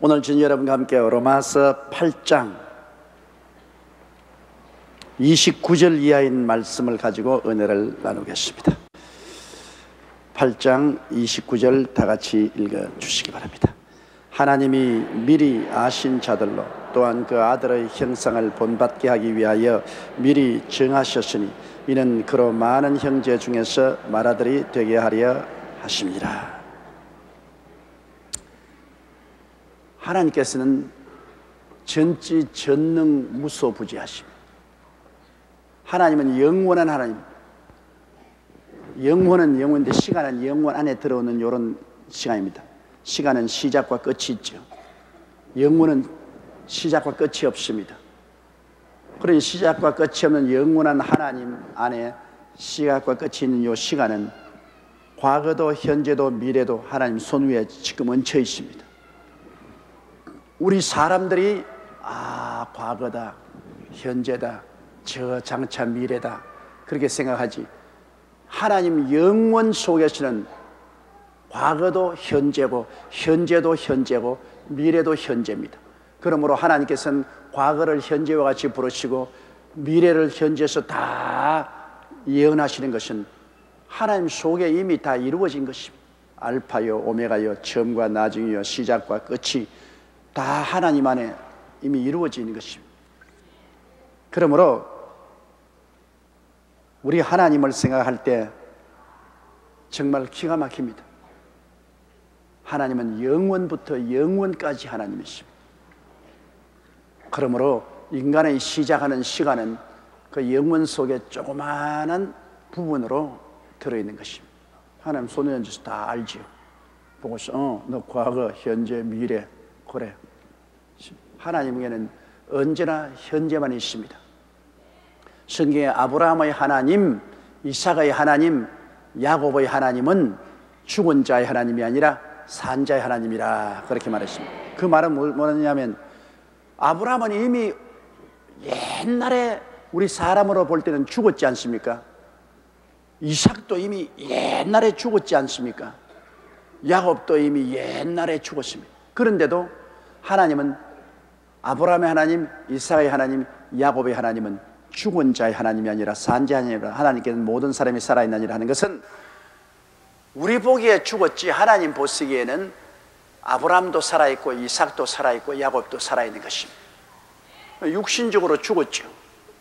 오늘 저는 여러분과 함께 로마서 8장 29절 이하인 말씀을 가지고 은혜를 나누겠습니다. 8장 29절 다 같이 읽어주시기 바랍니다. 하나님이 미리 아신 자들로 또한 그 아들의 형상을 본받게 하기 위하여 미리 정하셨으니 이는 그로 많은 형제 중에서 맏아들이 되게 하려 하심이라. 하나님께서는 전지전능무소부지하십니다. 하나님은 영원한 하나님, 영혼은 영혼인데 시간은 영혼 안에 들어오는 이런 시간입니다. 시간은 시작과 끝이 있죠. 영혼은 시작과 끝이 없습니다. 그러니 시작과 끝이 없는 영원한 하나님 안에 시작과 끝이 있는 이 시간은 과거도 현재도 미래도 하나님 손 위에 지금 얹혀 있습니다. 우리 사람들이 과거다, 현재다, 저 장차 미래다 그렇게 생각하지, 하나님 영원 속에서는 과거도 현재고 현재도 현재고 미래도 현재입니다. 그러므로 하나님께서는 과거를 현재와 같이 부르시고 미래를 현재에서 다 예언하시는 것은 하나님 속에 이미 다 이루어진 것입니다. 알파요 오메가요 처음과 나중이요 시작과 끝이 다 하나님 안에 이미 이루어지는 것입니다. 그러므로 우리 하나님을 생각할 때 정말 기가 막힙니다. 하나님은 영원부터 영원까지 하나님이십니다. 그러므로 인간의 시작하는 시간은 그 영원 속에 조그마한 부분으로 들어있는 것입니다. 하나님 손에 얹어서 다 알지요. 보고서 너 과거, 현재, 미래 그래. 하나님에게는 언제나 현재만 있습니다. 성경에 아브라함의 하나님, 이삭의 하나님, 야곱의 하나님은 죽은 자의 하나님이 아니라 산 자의 하나님이라 그렇게 말했습니다. 그 말은 뭐냐면 아브라함은 이미 옛날에 우리 사람으로 볼 때는 죽었지 않습니까? 이삭도 이미 옛날에 죽었지 않습니까? 야곱도 이미 옛날에 죽었습니다. 그런데도 하나님은 아브라함의 하나님, 이삭의 하나님, 야곱의 하나님은 죽은 자의 하나님이 아니라 산 자의 하나님이라. 하나님께는 모든 사람이 살아있느니라 하는 것은 우리 보기에 죽었지 하나님 보시기에는 아브라함도 살아있고 이삭도 살아있고 야곱도 살아있는 것입니다. 육신적으로 죽었죠.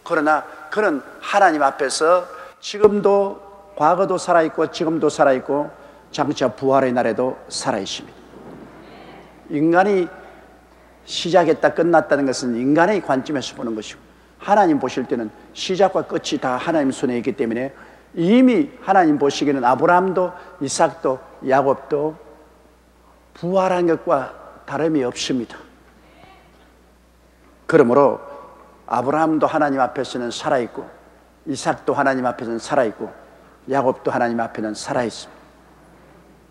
그러나 그는 하나님 앞에서 지금도 과거도 살아있고 지금도 살아있고 장차 부활의 날에도 살아있습니다. 인간이 시작했다 끝났다는 것은 인간의 관점에서 보는 것이고 하나님 보실 때는 시작과 끝이 다 하나님 손에 있기 때문에 이미 하나님 보시기에는 아브라함도 이삭도 야곱도 부활한 것과 다름이 없습니다. 그러므로 아브라함도 하나님 앞에서는 살아있고 이삭도 하나님 앞에서는 살아있고 야곱도 하나님 앞에는 살아있습니다.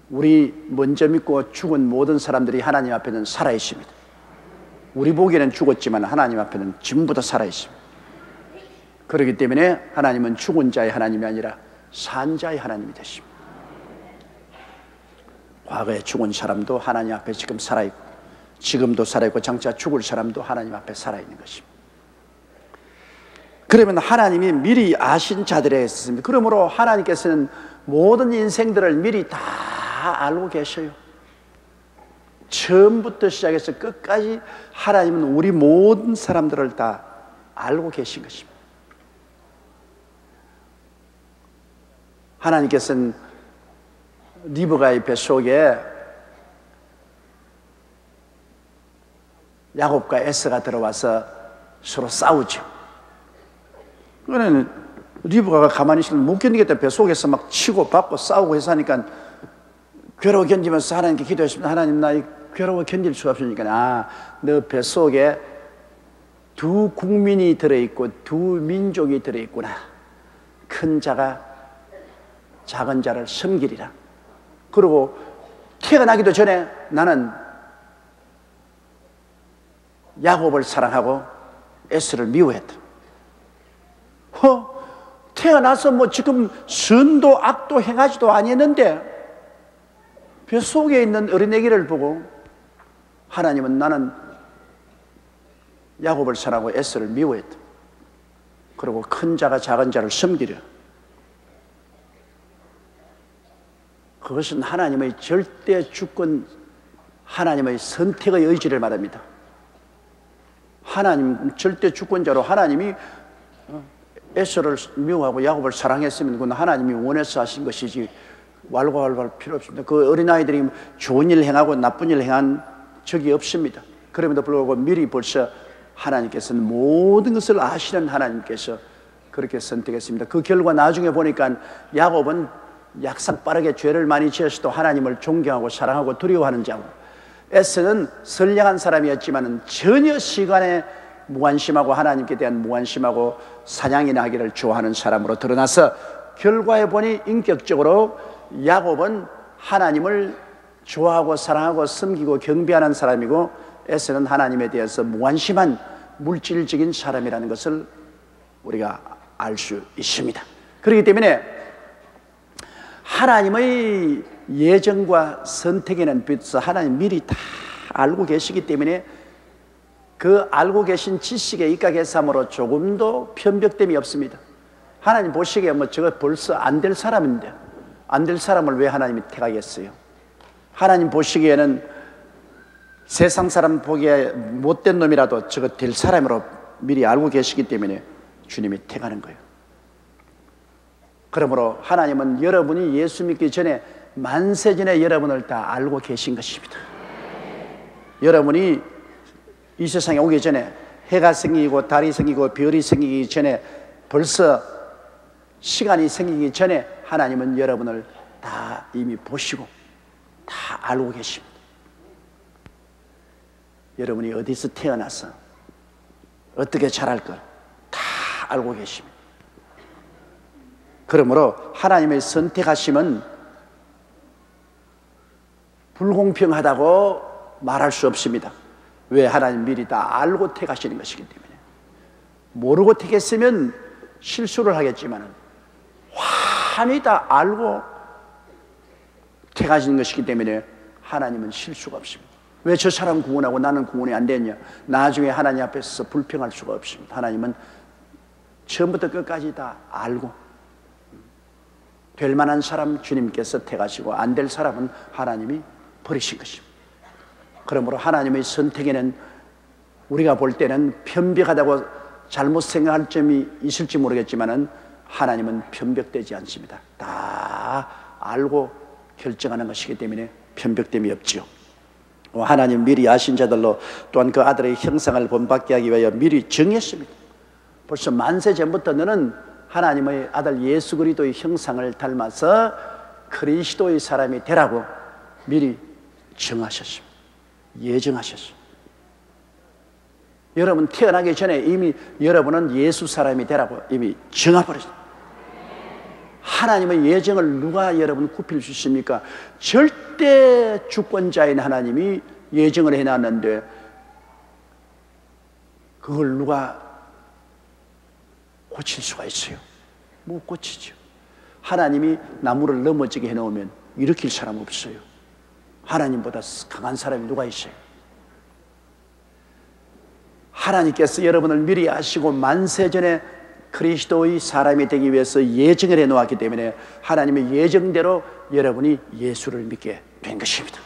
우리 먼저 믿고 죽은 모든 사람들이 하나님 앞에는 살아있습니다. 우리 보기에는 죽었지만 하나님 앞에는 전부 다 살아있습니다. 그렇기 때문에 하나님은 죽은 자의 하나님이 아니라 산 자의 하나님이 되십니다. 과거에 죽은 사람도 하나님 앞에 지금 살아있고 지금도 살아있고 장차 죽을 사람도 하나님 앞에 살아있는 것입니다. 그러면 하나님이 미리 아신 자들에 있습니다. 그러므로 하나님께서는 모든 인생들을 미리 다 알고 계셔요. 처음부터 시작해서 끝까지 하나님은 우리 모든 사람들을 다 알고 계신 것입니다. 하나님께서는 리브가의 뱃속에 야곱과 에서가 들어와서 서로 싸우죠. 그러면 리브가가 가만히 있으면 못 견디겠다. 뱃속에서 막 치고 받고 싸우고 해서 하니까 괴로워 견디면서 하나님께 기도했습니다. 하나님, 나 이 괴로워 견딜 수 없으니까 너 뱃속에 두 국민이 들어있고 두 민족이 들어있구나. 큰 자가 작은 자를 섬기리라. 그리고 태어나기도 전에 나는 야곱을 사랑하고 에서를 미워했다. 태어나서 뭐 지금 선도 악도 행하지도 아니했는데 뱃속에 있는 어린애기를 보고 하나님은 나는 야곱을 사랑하고 에서를 미워했다. 그리고 큰 자가 작은 자를 섬기려. 그것은 하나님의 절대 주권, 하나님의 선택의 의지를 말합니다. 하나님 절대 주권자로 하나님이 에서를 미워하고 야곱을 사랑했으면 그건 하나님이 원해서 하신 것이지 왈가왈부할 필요 없습니다. 그 어린아이들이 좋은 일 행하고 나쁜 일 행한 적이 없습니다. 그럼에도 불구하고 미리 벌써 하나님께서는 모든 것을 아시는 하나님께서 그렇게 선택했습니다. 그 결과 나중에 보니까 야곱은 약삭 빠르게 죄를 많이 지었어도 하나님을 존경하고 사랑하고 두려워하는 자고, 에서는 선량한 사람이었지만 전혀 시간에 무관심하고 하나님께 대한 무관심하고 사냥이나 하기를 좋아하는 사람으로 드러나서 결과에 보니 인격적으로 야곱은 하나님을 좋아하고 사랑하고 섬기고 경배하는 사람이고, 에서는 하나님에 대해서 무관심한 물질적인 사람이라는 것을 우리가 알 수 있습니다. 그렇기 때문에 하나님의 예정과 선택에는 비로소 하나님 미리 다 알고 계시기 때문에 그 알고 계신 지식에 입각해서 함으로 조금도 편벽됨이 없습니다. 하나님 보시기에 뭐 저거 벌써 안 될 사람인데 안 될 사람을 왜 하나님이 택하겠어요? 하나님 보시기에는 세상 사람 보기에 못된 놈이라도 저거 될 사람으로 미리 알고 계시기 때문에 주님이 택하는 거예요. 그러므로 하나님은 여러분이 예수 믿기 전에 만세 전에 여러분을 다 알고 계신 것입니다. 여러분이 이 세상에 오기 전에 해가 생기고 달이 생기고 별이 생기기 전에 벌써 시간이 생기기 전에 하나님은 여러분을 다 이미 보시고 다 알고 계십니다. 여러분이 어디서 태어나서 어떻게 자랄 걸 다 알고 계십니다. 그러므로 하나님의 선택하심은 불공평하다고 말할 수 없습니다. 왜? 하나님 미리 다 알고 택하시는 것이기 때문에. 모르고 택했으면 실수를 하겠지만 환히 다 알고 택하시는 것이기 때문에 하나님은 실수가 없습니다. 왜 저 사람 구원하고 나는 구원이 안 됐냐? 나중에 하나님 앞에서 불평할 수가 없습니다. 하나님은 처음부터 끝까지 다 알고, 될 만한 사람 주님께서 택하시고 안 될 사람은 하나님이 버리신 것입니다. 그러므로 하나님의 선택에는 우리가 볼 때는 편벽하다고 잘못 생각할 점이 있을지 모르겠지만 하나님은 편벽되지 않습니다. 다 알고 결정하는 것이기 때문에 편벽됨이 없지요. 하나님 미리 아신 자들로 또한 그 아들의 형상을 본받게 하기 위하여 미리 정했습니다. 벌써 만세 전부터 너는 하나님의 아들 예수 그리스도의 형상을 닮아서 그리스도의 사람이 되라고 미리 정하셨습니다. 예정하셨습니다. 여러분 태어나기 전에 이미 여러분은 예수 사람이 되라고 이미 정해버렸습니다. 하나님의 예정을 누가 여러분 굽힐 수 있습니까? 절대 주권자인 하나님이 예정을 해놨는데 그걸 누가 고칠 수가 있어요? 못 고치죠. 하나님이 나무를 넘어지게 해놓으면 일으킬 사람 없어요. 하나님보다 강한 사람이 누가 있어요? 하나님께서 여러분을 미리 아시고 만세 전에 그리스도의 사람이 되기 위해서 예정을 해놓았기 때문에 하나님의 예정대로 여러분이 예수를 믿게 된 것입니다.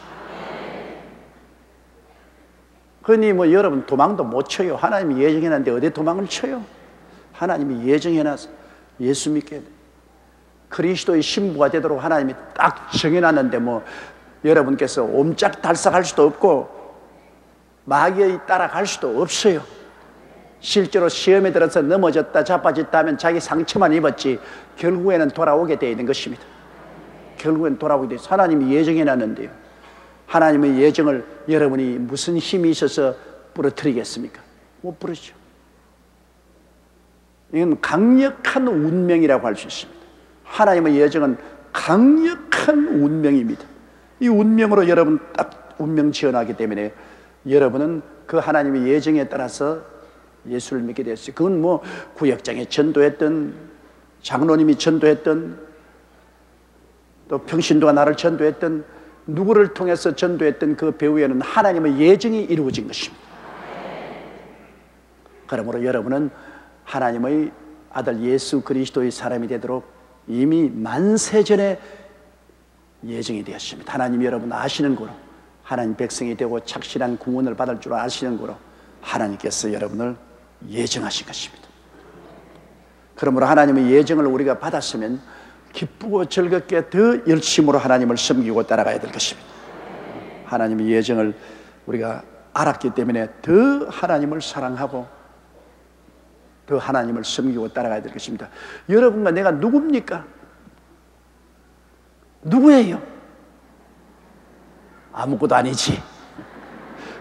그러니 뭐 여러분 도망도 못 쳐요. 하나님이 예정해놨는데 어디 도망을 쳐요? 하나님이 예정해놔서 예수 믿게 돼. 그리스도의 신부가 되도록 하나님이 딱 정해놨는데 뭐 여러분께서 옴짝달싹할 수도 없고 마귀에 따라갈 수도 없어요. 실제로 시험에 들어서 넘어졌다 자빠졌다 하면 자기 상처만 입었지 결국에는 돌아오게 되어 있는 것입니다. 결국엔 돌아오게 되어 있어요. 하나님이 예정해놨는데요. 하나님의 예정을 여러분이 무슨 힘이 있어서 부러뜨리겠습니까? 못 부르죠. 이건 강력한 운명이라고 할 수 있습니다. 하나님의 예정은 강력한 운명입니다. 이 운명으로 여러분 딱 운명 지어나기 때문에 여러분은 그 하나님의 예정에 따라서 예수를 믿게 됐어요. 그건 뭐 구역장에 전도했던 장로님이 전도했던 또 평신도가 나를 전도했던 누구를 통해서 전도했던 그 배후에는 하나님의 예정이 이루어진 것입니다. 그러므로 여러분은 하나님의 아들 예수 그리스도의 사람이 되도록 이미 만세전에 예정이 되었습니다. 하나님이 여러분 아시는 거로, 하나님 백성이 되고 착실한 구원을 받을 줄 아시는 거로 하나님께서 여러분을 예정하신 것입니다. 그러므로 하나님의 예정을 우리가 받았으면 기쁘고 즐겁게 더 열심으로 하나님을 섬기고 따라가야 될 것입니다. 하나님의 예정을 우리가 알았기 때문에 더 하나님을 사랑하고 더 하나님을 섬기고 따라가야 될 것입니다. 여러분과 내가 누굽니까? 누구예요? 아무것도 아니지.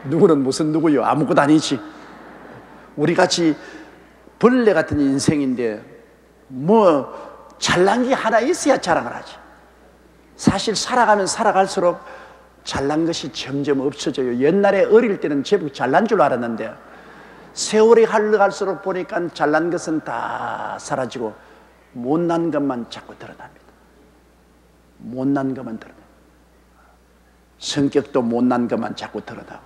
누구는 무슨 누구요? 아무것도 아니지. 우리같이 벌레 같은 인생인데 뭐 잘난 게 하나 있어야 자랑을 하지. 사실 살아가면 살아갈수록 잘난 것이 점점 없어져요. 옛날에 어릴 때는 제법 잘난 줄 알았는데 세월이 흘러갈수록 보니까 잘난 것은 다 사라지고 못난 것만 자꾸 드러납니다. 못난 것만 드러납니다. 성격도 못난 것만 자꾸 드러나고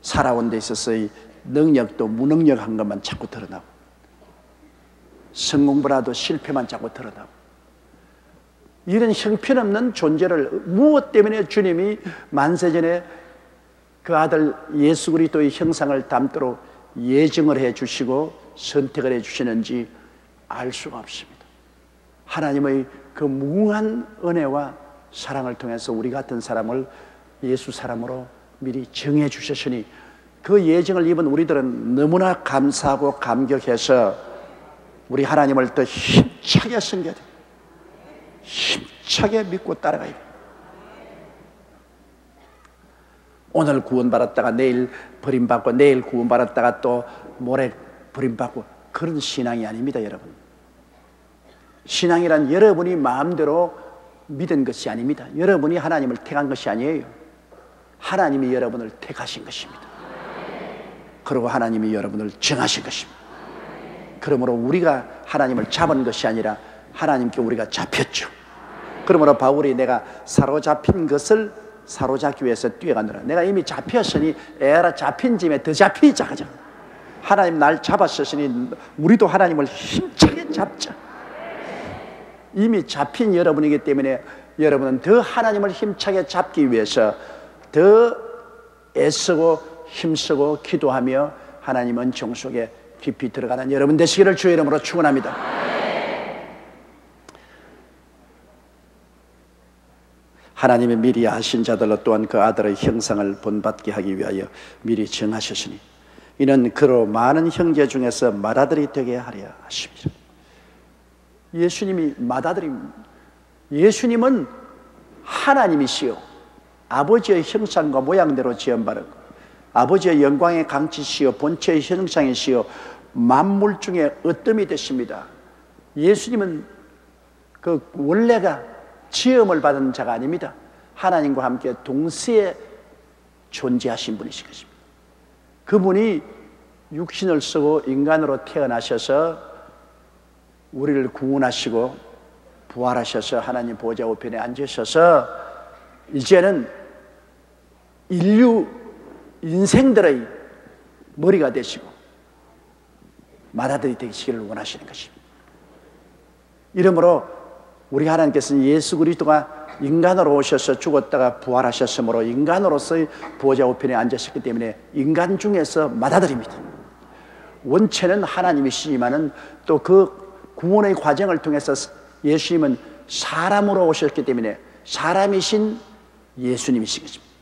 살아온 데 있어서의 능력도 무능력한 것만 자꾸 드러나고 성공보다도 실패만 자꾸 드러나고 이런 형편없는 존재를 무엇 때문에 주님이 만세전에 그 아들 예수 그리스도의 형상을 담도록 예정을 해 주시고 선택을 해 주시는지 알 수가 없습니다. 하나님의 그 무궁한 은혜와 사랑을 통해서 우리 같은 사람을 예수 사람으로 미리 정해 주셨으니 그 예정을 입은 우리들은 너무나 감사하고 감격해서 우리 하나님을 더 힘차게 섬겨야 돼요. 힘차게 믿고 따라가야 돼요. 오늘 구원받았다가 내일 버림받고 내일 구원받았다가 또 모레 버림받고 그런 신앙이 아닙니다, 여러분. 신앙이란 여러분이 마음대로 믿은 것이 아닙니다. 여러분이 하나님을 택한 것이 아니에요. 하나님이 여러분을 택하신 것입니다. 그리고 하나님이 여러분을 정하신 것입니다. 그러므로 우리가 하나님을 잡은 것이 아니라 하나님께 우리가 잡혔죠. 그러므로 바울이 내가 사로잡힌 것을 사로잡기 위해서 뛰어가느라 내가 이미 잡혔으니 에라 잡힌 짐에 더 잡히자 하죠. 하나님 날 잡았으니 우리도 하나님을 힘차게 잡자. 이미 잡힌 여러분이기 때문에 여러분은 더 하나님을 힘차게 잡기 위해서 더 애쓰고 힘쓰고 기도하며 하나님 은총 속에 깊이 들어가는 여러분 되시기를 주의 이름으로 축원합니다. 하나님의 미리 아신 자들로 또한 그 아들의 형상을 본받게 하기 위하여 미리 정하셨으니 이는 그로 많은 형제 중에서 맏아들이 되게 하려 하십니다. 예수님이 맏아들입니다. 예수님은 하나님이시요 아버지의 형상과 모양대로 지음받은 아버지의 영광의 강치시요 본체의 형상이시요 만물 중에 어뜸이 되십니다. 예수님은 그 원래가 지음을 받은 자가 아닙니다. 하나님과 함께 동시에 존재하신 분이신 것입니다. 그분이 육신을 쓰고 인간으로 태어나셔서 우리를 구원하시고 부활하셔서 하나님 보좌 우편에 앉으셔서 이제는 인류 인생들의 머리가 되시고 맏아들이 되시기를 원하시는 것입니다. 이러므로 우리 하나님께서는 예수 그리스도가 인간으로 오셔서 죽었다가 부활하셨으므로 인간으로서의 보좌 우편에 앉으셨기 때문에 인간 중에서 맏아들입니다. 원체는 하나님이시지만은 또 그 구원의 과정을 통해서 예수님은 사람으로 오셨기 때문에 사람이신 예수님이신 것입니다.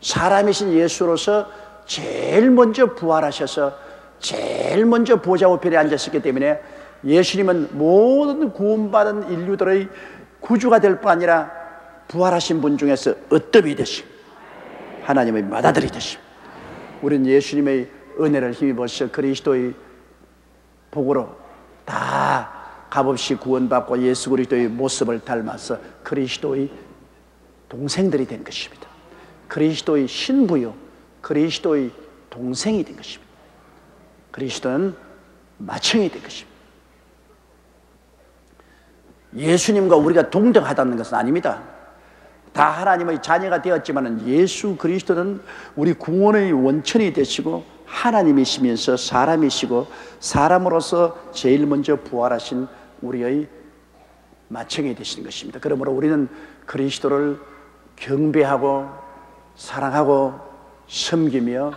사람이신 예수로서 제일 먼저 부활하셔서 제일 먼저 보좌 우편에 앉으셨기 때문에 예수님은 모든 구원받은 인류들의 구주가 될 뿐 아니라 부활하신 분 중에서 어뜸이 되시고 하나님의 맏아들이 되시고 우리는 예수님의 은혜를 힘입어서 그리스도의 복으로 다 값없이 구원받고 예수 그리스도의 모습을 닮아서 그리스도의 동생들이 된 것입니다. 그리스도의 신부요 그리스도의 동생이 된 것입니다. 그리스도는 맏형이 된 것입니다. 예수님과 우리가 동등하다는 것은 아닙니다. 다 하나님의 자녀가 되었지만 예수 그리스도는 우리 구원의 원천이 되시고 하나님이시면서 사람이시고 사람으로서 제일 먼저 부활하신 우리의 마청이 되시는 것입니다. 그러므로 우리는 그리스도를 경배하고 사랑하고 섬기며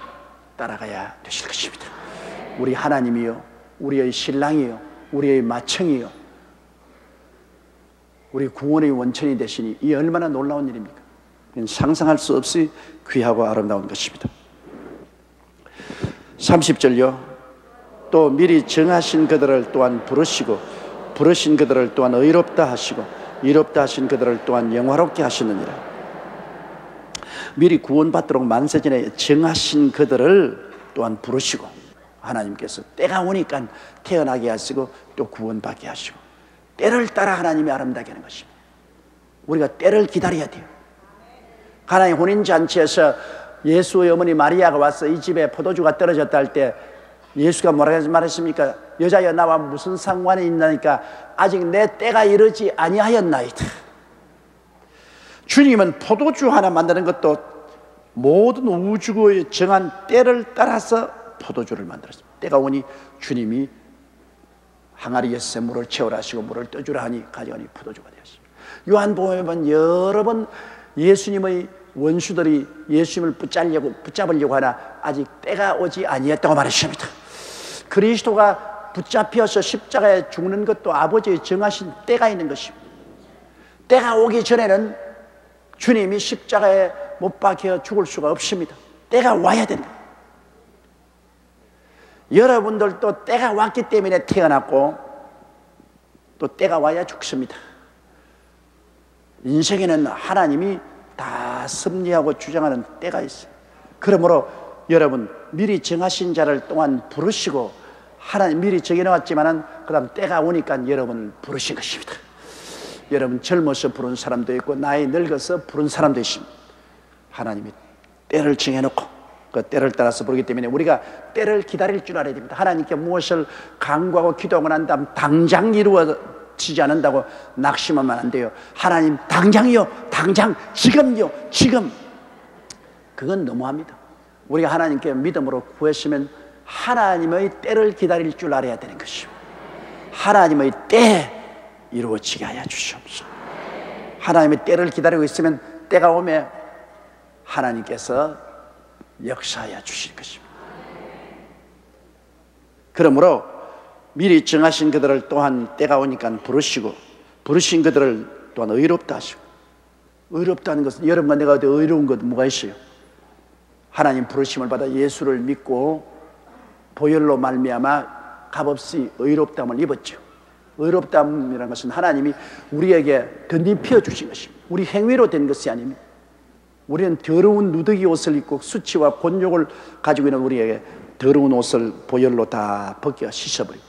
따라가야 되실 것입니다. 우리 하나님이요, 우리의 신랑이요, 우리의 마청이요, 우리 구원의 원천이 되시니 이 얼마나 놀라운 일입니까? 상상할 수 없이 귀하고 아름다운 것입니다. 30절요. 또 미리 정하신 그들을 또한 부르시고 부르신 그들을 또한 의롭다 하시고 의롭다 하신 그들을 또한 영화롭게 하시느니라. 미리 구원받도록 만세전에 정하신 그들을 또한 부르시고, 하나님께서 때가 오니까 태어나게 하시고 또 구원받게 하시고, 때를 따라 하나님이 아름다게 하는 것입니다. 우리가 때를 기다려야 돼요. 가나의 혼인잔치에서 예수의 어머니 마리아가 와서 이 집에 포도주가 떨어졌다 할 때 예수가 뭐라고 말했습니까? 여자여 나와 무슨 상관이 있나니까 아직 내 때가 이르지 아니하였나이다. 주님은 포도주 하나 만드는 것도 모든 우주의 정한 때를 따라서 포도주를 만들었습니다. 때가 오니 주님이 항아리에서 물을 채우라 하시고 물을 떠주라 하니 가져가니 포도주가 되었습니다. 요한복음에 보면 여러 번 예수님의 원수들이 예수님을 붙잡으려고 하나 아직 때가 오지 아니했다고 말했습니다. 그리스도가 붙잡혀서 십자가에 죽는 것도 아버지의 정하신 때가 있는 것입니다. 때가 오기 전에는 주님이 십자가에 못 박혀 죽을 수가 없습니다. 때가 와야 된다. 여러분들도 때가 왔기 때문에 태어났고 또 때가 와야 죽습니다. 인생에는 하나님이 다 섭리하고 주장하는 때가 있어요. 그러므로 여러분 미리 정하신 자를 또한 부르시고, 하나님 미리 정해놓았지만은 그 다음 때가 오니까 여러분을 부르신 것입니다. 여러분 젊어서 부른 사람도 있고 나이 늙어서 부른 사람도 있습니다. 하나님이 때를 정해놓고 그 때를 따라서 부르기 때문에 우리가 때를 기다릴 줄 알아야 됩니다. 하나님께 무엇을 간구하고 기도하고 난 다음 당장 이루어지지 않는다고 낙심하면 안 돼요. 하나님 당장이요, 당장, 지금요, 지금. 그건 너무합니다. 우리가 하나님께 믿음으로 구했으면 하나님의 때를 기다릴 줄 알아야 되는 것입니다. 하나님의 때 이루어지게 하여 주시옵소서. 하나님의 때를 기다리고 있으면 때가 오면 하나님께서 역사하여 주실 것입니다. 그러므로 미리 정하신 그들을 또한 때가 오니까 부르시고 부르신 그들을 또한 의롭다 하시고, 의롭다는 것은 여러분과 내가 어디 의로운 것 뭐가 있어요? 하나님 부르심을 받아 예수를 믿고 보혈로 말미암아 값없이 의롭다함을 입었죠. 의롭다함이라는 것은 하나님이 우리에게 덧입혀 주신 것입니다. 우리 행위로 된 것이 아닙니다. 우리는 더러운 누더기 옷을 입고 수치와 곤욕을 가지고 있는 우리에게 더러운 옷을 보혈로 다 벗겨 씻어버리고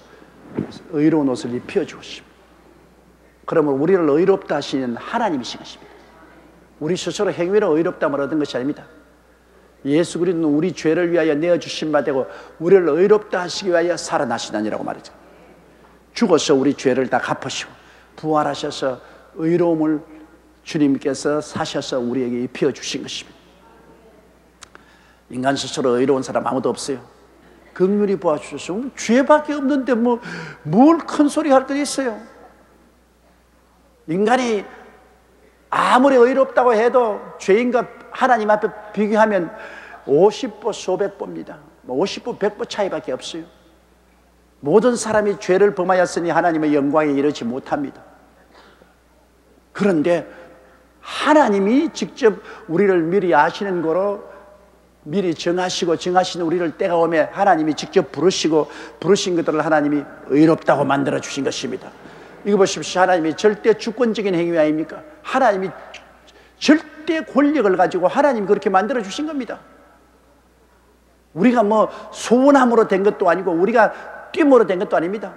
의로운 옷을 입혀 주십니다. 그러면 우리를 의롭다 하시는 하나님이신 것입니다. 우리 스스로 행위로 의롭다함을 얻은 것이 아닙니다. 예수 그리스도는 우리 죄를 위하여 내어주신 바 되고 우리를 의롭다 하시기 위하여 살아나시다니라고 말이죠. 죽어서 우리 죄를 다 갚으시고 부활하셔서 의로움을 주님께서 사셔서 우리에게 입혀 주신 것입니다. 인간 스스로 의로운 사람 아무도 없어요. 긍휼히 보아주셔서 죄밖에 없는데 뭘 큰 소리 할 것 있어요. 인간이 아무리 의롭다고 해도 죄인과 하나님 앞에 비교하면 50보 수백보입니다. 50보 100보 차이밖에 없어요. 모든 사람이 죄를 범하였으니 하나님의 영광에 이르지 못합니다. 그런데 하나님이 직접 우리를 미리 아시는 거로 미리 정하시고 정하신 우리를 때가 오면 하나님이 직접 부르시고 부르신 것들을 하나님이 의롭다고 만들어 주신 것입니다. 이거 보십시오. 하나님이 절대 주권적인 행위 아닙니까? 하나님이 절대 권력을 가지고 하나님이 그렇게 만들어 주신 겁니다. 우리가 소원함으로 된 것도 아니고 우리가 뜀으로 된 것도 아닙니다.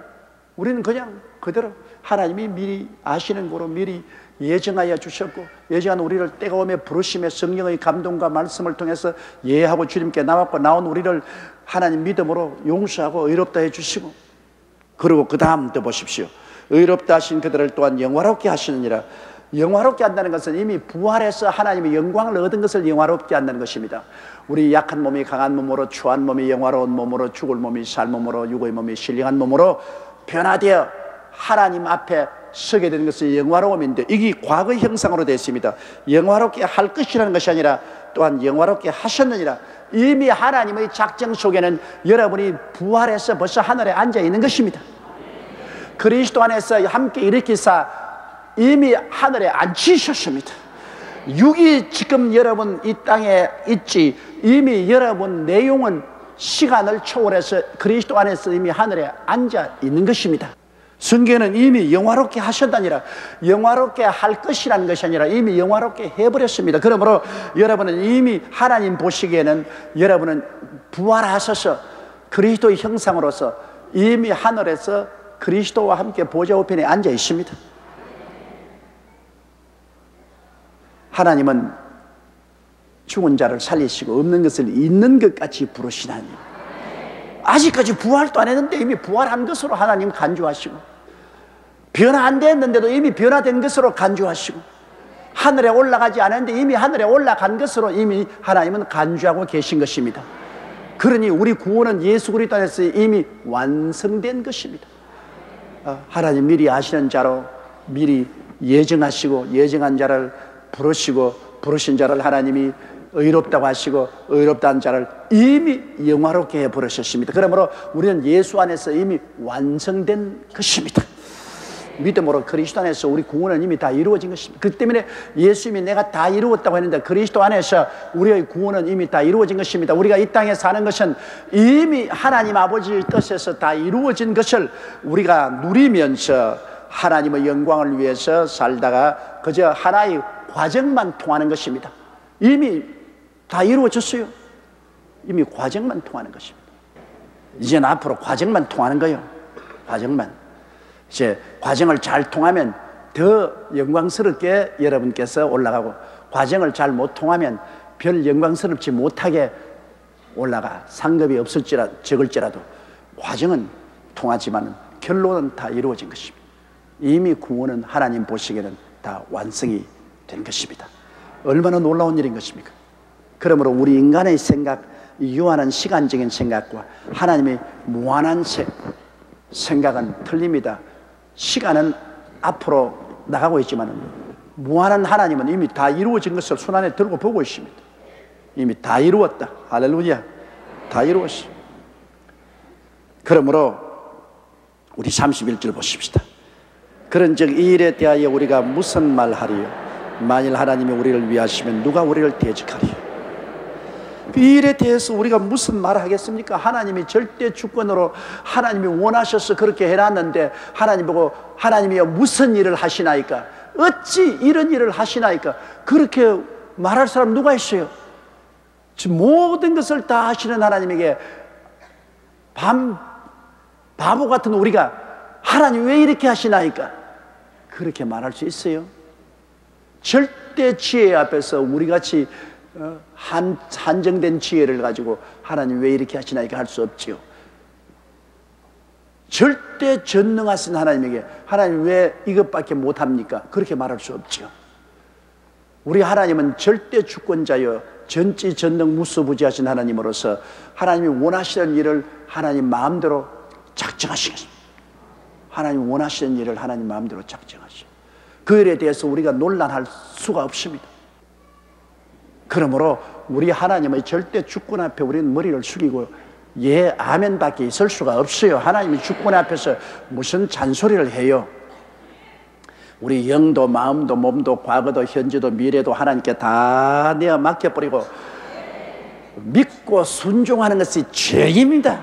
우리는 그냥 그대로 하나님이 미리 아시는 거로 미리 예정하여 주셨고, 예정한 우리를 때가 오면 부르심에 성령의 감동과 말씀을 통해서 예하고 주님께 나왔고 나온 우리를 하나님 믿음으로 용서하고 의롭다 해주시고, 그리고 그 다음도 보십시오. 의롭다 하신 그들을 또한 영화롭게 하시느니라. 영화롭게 한다는 것은 이미 부활해서 하나님의 영광을 얻은 것을 영화롭게 한다는 것입니다. 우리 약한 몸이 강한 몸으로, 추한 몸이 영화로운 몸으로, 죽을 몸이 살 몸으로, 육의 몸이 신령한 몸으로 변화되어 하나님 앞에 서게 되는 것은 영화로움인데, 이게 과거의 형상으로 되어 있습니다. 영화롭게 할 것이라는 것이 아니라 또한 영화롭게 하셨느니라. 이미 하나님의 작정 속에는 여러분이 부활해서 벌써 하늘에 앉아 있는 것입니다. 그리스도 안에서 함께 일으키사 이미 하늘에 앉히셨습니다. 육이 지금 여러분 이 땅에 있지, 이미 여러분 내용은 시간을 초월해서 그리스도 안에서 이미 하늘에 앉아 있는 것입니다. 성경에는 이미 영화롭게 하셨다니라, 영화롭게 할 것이라는 것이 아니라 이미 영화롭게 해버렸습니다. 그러므로 여러분은 이미 하나님 보시기에는 여러분은 부활하셔서 그리스도의 형상으로서 이미 하늘에서 그리스도와 함께 보좌 우편에 앉아 있습니다. 하나님은 죽은 자를 살리시고 없는 것을 있는 것 같이 부르시나니, 아직까지 부활도 안 했는데 이미 부활한 것으로 하나님 간주하시고, 변화 안 됐는데도 이미 변화된 것으로 간주하시고, 하늘에 올라가지 않았는데 이미 하늘에 올라간 것으로 이미 하나님은 간주하고 계신 것입니다. 그러니 우리 구원은 예수 그리스도 안에서 이미 완성된 것입니다. 하나님 미리 아시는 자로 미리 예정하시고, 예정한 자를 부르시고, 부르신 자를 하나님이 의롭다고 하시고, 의롭다는 자를 이미 영화롭게 해 부르셨습니다. 그러므로 우리는 예수 안에서 이미 완성된 것입니다. 믿음으로 그리스도 안에서 우리 구원은 이미 다 이루어진 것입니다. 그렇기 때문에 예수님이 내가 다 이루었다고 했는데 그리스도 안에서 우리의 구원은 이미 다 이루어진 것입니다. 우리가 이 땅에 사는 것은 이미 하나님 아버지의 뜻에서 다 이루어진 것을 우리가 누리면서 하나님의 영광을 위해서 살다가 그저 하나의 과정만 통하는 것입니다. 이미 다 이루어졌어요. 이미 과정만 통하는 것입니다. 이제는 앞으로 과정만 통하는 거예요. 과정만. 이제 과정을 잘 통하면 더 영광스럽게 여러분께서 올라가고, 과정을 잘 못 통하면 별 영광스럽지 못하게 올라가. 상급이 적을지라도 과정은 통하지만 결론은 다 이루어진 것입니다. 이미 구원은 하나님 보시기에는 다 완성이 된 것입니다. 얼마나 놀라운 일인 것입니까? 그러므로 우리 인간의 생각, 유한한 시간적인 생각과 하나님의 무한한 생각은 틀립니다. 시간은 앞으로 나가고 있지만 무한한 하나님은 이미 다 이루어진 것을 손안에 들고 보고 있습니다. 이미 다 이루었다. 할렐루야. 다 이루었어. 그러므로 우리 31절 보십시다. 그런즉 이 일에 대하여 우리가 무슨 말하리요? 만일 하나님이 우리를 위하시면 누가 우리를 대적하리요? 이 일에 대해서 우리가 무슨 말을 하겠습니까? 하나님이 절대 주권으로 하나님이 원하셔서 그렇게 해놨는데 하나님 보고 하나님이 무슨 일을 하시나이까? 어찌 이런 일을 하시나이까? 그렇게 말할 사람 누가 있어요? 지금 모든 것을 다 하시는 하나님에게 바보 같은 우리가 하나님 왜 이렇게 하시나이까? 그렇게 말할 수 있어요? 절대 지혜 앞에서 우리같이 한정된 지혜를 가지고 하나님 왜 이렇게 하시나이까 할 수 없지요. 절대 전능하신 하나님에게 하나님 왜 이것밖에 못합니까? 그렇게 말할 수 없지요. 우리 하나님은 절대 주권자여 전지 전능 무소부지하신 하나님으로서 하나님이 원하시는 일을 하나님 마음대로 작정하시겠습니다. 하나님 원하시는 일을 하나님 마음대로 작정하시고, 그 일에 대해서 우리가 논란할 수가 없습니다. 그러므로 우리 하나님의 절대 주권 앞에 우리는 머리를 숙이고 예, 아멘 밖에 있을 수가 없어요. 하나님의 주권 앞에서 무슨 잔소리를 해요? 우리 영도 마음도 몸도 과거도 현재도 미래도 하나님께 다 내어 맡겨버리고 믿고 순종하는 것이 죄입니다.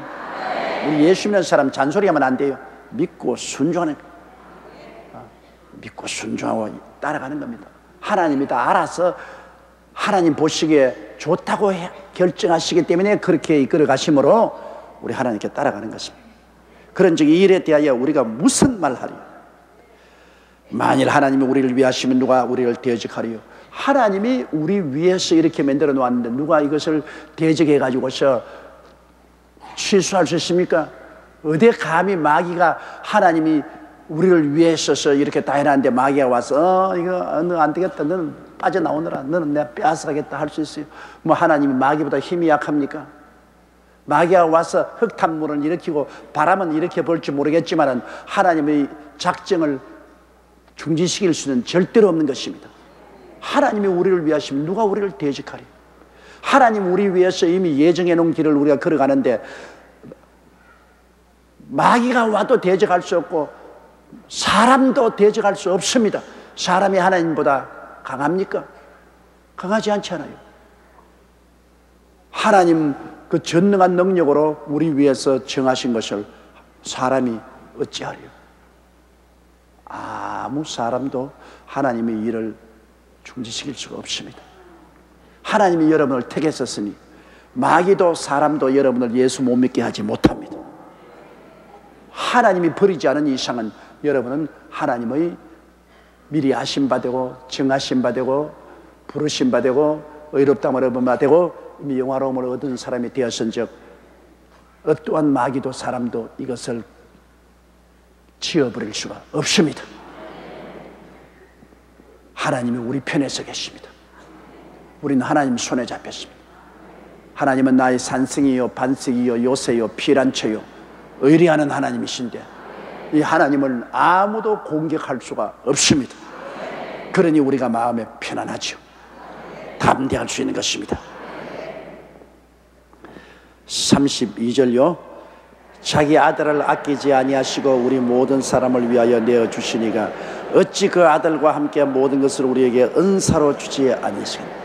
우리 예수 믿는 사람 잔소리하면 안 돼요. 믿고 순종하는, 믿고 순종하고 따라가는 겁니다. 하나님이 다 알아서 하나님 보시기에 좋다고 결정하시기 때문에 그렇게 이끌어 가심으로 우리 하나님께 따라가는 것입니다. 그런즉 이 일에 대하여 우리가 무슨 말하리요? 만일 하나님이 우리를 위하시면 누가 우리를 대적하리요? 하나님이 우리 위해서 이렇게 만들어 놓았는데 누가 이것을 대적해 가지고서 취소할 수 있습니까? 어디 감히 마귀가 하나님이 우리를 위해서 이렇게 다 해놨는데 마귀가 와서 이거 너 안 되겠다, 너는 빠져나오느라, 너는 내가 빼앗아가겠다 할 수 있어요. 뭐 하나님이 마귀보다 힘이 약합니까? 마귀가 와서 흙탕물을 일으키고 바람은 일으켜 볼지 모르겠지만 하나님의 작정을 중지시킬 수는 절대로 없는 것입니다. 하나님이 우리를 위하시면 누가 우리를 대적하리? 하나님 우리 위해서 이미 예정해 놓은 길을 우리가 걸어가는데 마귀가 와도 대적할 수 없고 사람도 대적할 수 없습니다. 사람이 하나님보다 강합니까? 강하지 않잖아요. 하나님 그 전능한 능력으로 우리 위해서 정하신 것을 사람이 어찌하려? 아무 사람도 하나님의 일을 중지시킬 수가 없습니다. 하나님이 여러분을 택했었으니 마귀도 사람도 여러분을 예수 못 믿게 하지 못합니다. 하나님이 버리지 않은 이상은 여러분은 하나님의 미리 아신 바 되고 정하신 바 되고 부르신 바 되고 의롭다함을 얻은 바 되고 이미 영화로움을 얻은 사람이 되었은즉 어떠한 마귀도 사람도 이것을 지어버릴 수가 없습니다. 하나님이 우리 편에 서 계십니다. 우리는 하나님 손에 잡혔습니다. 하나님은 나의 산성이요 반석이요 요새요 피란처요 의리하는 하나님이신데 이 하나님을 아무도 공격할 수가 없습니다. 그러니 우리가 마음에 편안하죠. 담대할 수 있는 것입니다. 32절요. 자기 아들을 아끼지 아니하시고 우리 모든 사람을 위하여 내어주시니가 어찌 그 아들과 함께 모든 것을 우리에게 은사로 주지 아니하시겠느냐.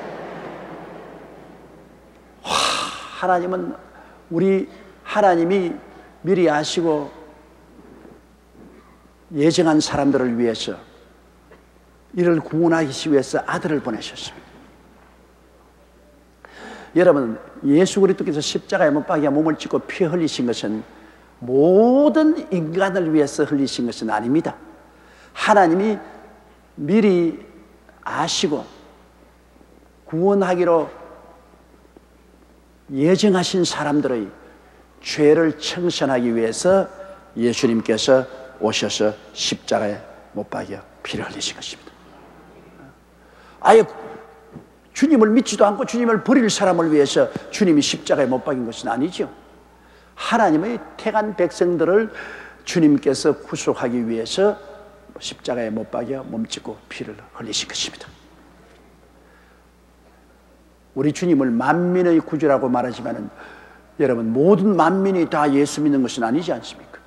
하나님은 하나님이 미리 아시고 예정한 사람들을 위해서 이를 구원하기 위해서 아들을 보내셨습니다. 여러분, 예수 그리스도께서 십자가에 못 박혀 몸을 찢고 피 흘리신 것은 모든 인간을 위해서 흘리신 것은 아닙니다. 하나님이 미리 아시고 구원하기로 예정하신 사람들의 죄를 청산하기 위해서 예수님께서 오셔서 십자가에 못 박여 피를 흘리신 것입니다. 아예 주님을 믿지도 않고 주님을 버릴 사람을 위해서 주님이 십자가에 못 박인 것은 아니죠. 하나님의 택한 백성들을 주님께서 구속하기 위해서 십자가에 못 박여 몸짓고 피를 흘리신 것입니다. 우리 주님을 만민의 구주라고 말하지만 여러분, 모든 만민이 다 예수 믿는 것은 아니지 않습니까?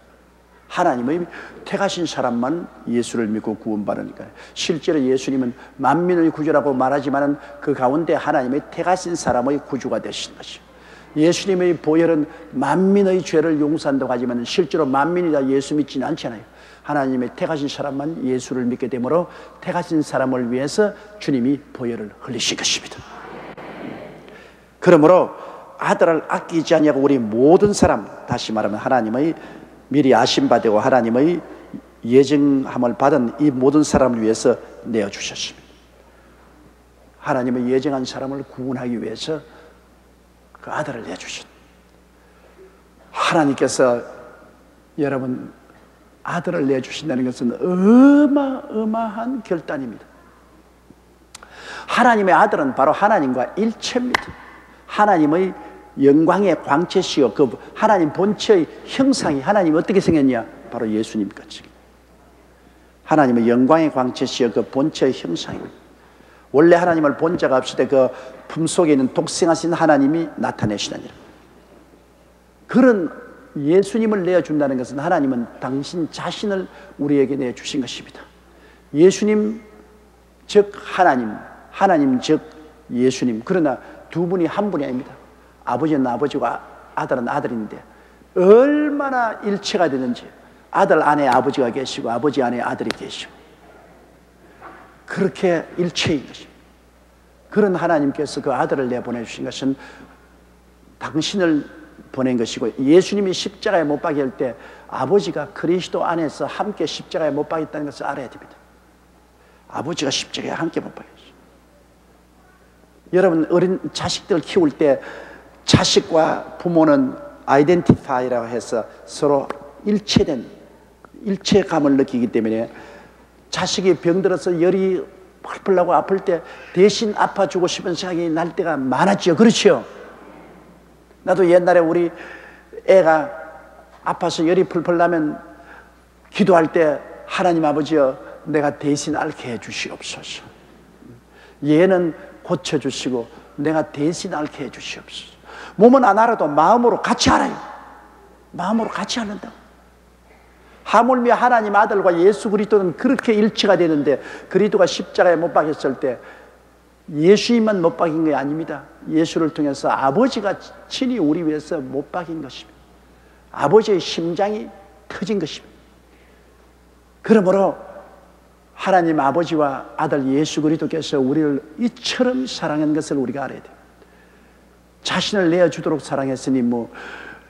하나님의 택하신 사람만 예수를 믿고 구원받으니까요. 실제로 예수님은 만민의 구주라고 말하지만 그 가운데 하나님의 택하신 사람의 구주가 되신 것이죠. 예수님의 보혈은 만민의 죄를 용서한다고 하지만 실제로 만민이 다 예수 믿지는 않잖아요. 하나님의 택하신 사람만 예수를 믿게 되므로 택하신 사람을 위해서 주님이 보혈을 흘리신 것입니다. 그러므로 아들을 아끼지 아니하고 우리 모든 사람, 다시 말하면 하나님의 미리 아심 받고 하나님의 예정함을 받은 이 모든 사람을 위해서 내어주셨습니다. 하나님의 예정한 사람을 구원하기 위해서 그 아들을 내주신 하나님께서 여러분 아들을 내주신다는 것은 어마어마한 결단입니다. 하나님의 아들은 바로 하나님과 일체입니다. 하나님의 영광의 광채시요 그 하나님 본체의 형상이 하나님이 어떻게 생겼냐? 바로 예수님 같이. 하나님의 영광의 광채시요 그 본체의 형상입니다. 원래 하나님을 본 자가 없을 때 그 품속에 있는 독생하신 하나님이 나타내시느니라. 그런 예수님을 내어준다는 것은 하나님은 당신 자신을 우리에게 내주신 것입니다. 예수님 즉 하나님, 하나님 즉 예수님. 그러나 두 분이 한 분이 아닙니다. 아버지는 아버지고 아들은 아들인데 얼마나 일체가 되는지 아들 안에 아버지가 계시고 아버지 안에 아들이 계시고 그렇게 일체인 것입니다. 그런 하나님께서 그 아들을 내보내주신 것은 당신을 보낸 것이고 예수님이 십자가에 못 박힐 때 아버지가 그리스도 안에서 함께 십자가에 못 박혔다는 것을 알아야 됩니다. 아버지가 십자가에 함께 못 박혔어요. 여러분 어린 자식들 키울 때 자식과 부모는 아이덴티파이라고 해서 서로 일체된 일체감을 느끼기 때문에 자식이 병들어서 열이 펄펄 나고 아플 때 대신 아파주고 싶은 생각이 날 때가 많았죠. 그렇죠? 나도 옛날에 우리 애가 아파서 열이 펄펄 나면 기도할 때 하나님 아버지여 내가 대신 앓게 해 주시옵소서. 얘는 고쳐주시고 내가 대신 앓게 해 주시옵소서. 몸은 안 알아도 마음으로 같이 알아요. 마음으로 같이 앓는다고. 하물며 하나님 아들과 예수 그리스도는 그렇게 일치가 되는데, 그리스도가 십자가에 못 박혔을 때 예수님만 못 박인 게 아닙니다. 예수를 통해서 아버지가 친히 우리 위해서 못 박인 것입니다. 아버지의 심장이 터진 것입니다. 그러므로 하나님 아버지와 아들 예수 그리스도께서 우리를 이처럼 사랑한 것을 우리가 알아야 돼요. 자신을 내어주도록 사랑했으니 뭐